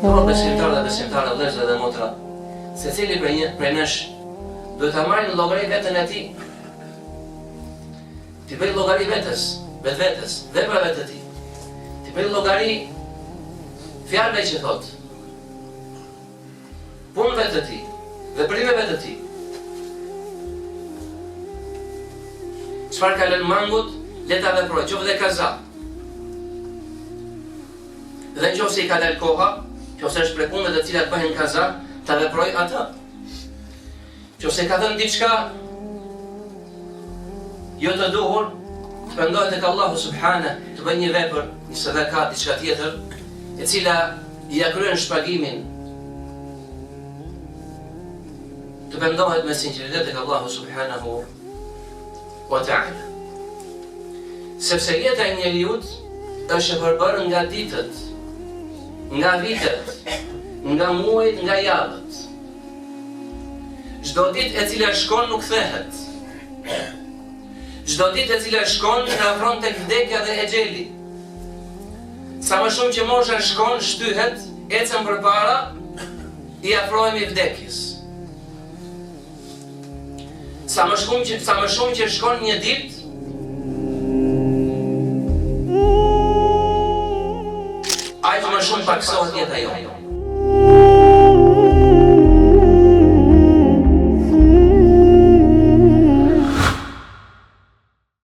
Por besimtarë dhe besimtarë, vëllezër dhe motra, secili prej nesh duhet ta marrë në llogari veten e tij. Ti bëj llogari vetes, veprave të tij. Ti bëj llogari fjalëve që thot, punëve të tij, veprimeve të tij. Çfarë ka lënë mangut, le ta veproj, qoftë dhe kaza. Dhe nëse i ka dalë koha, nëse është për punët të cilat bëhen kaza, ta veproj atë. Nëse ka dhënë diçka jo të duhur, të pendohet tek Allahu subhanahu, të bëj një vepër, një sadaka, diçka tjetër, e cila i kryen shpagimin. Të pendohet me sinqeritet tek Allahu subhanahu wa ta'ala. Sepse jeta e njeriut është e përbërë nga ditët, nga vitet, nga muajt, nga javët. Çdo ditë e cila shkon nuk kthehet. Çdo ditë e cila shkon na afron tek vdekja dhe exheli. Sa më shumë që mosha shkon, shtyhet, ecën përpara, i afrohemi vdekjes. Sa më shumë që shkon një ditë, aq më shumë paksohet jeta jonë.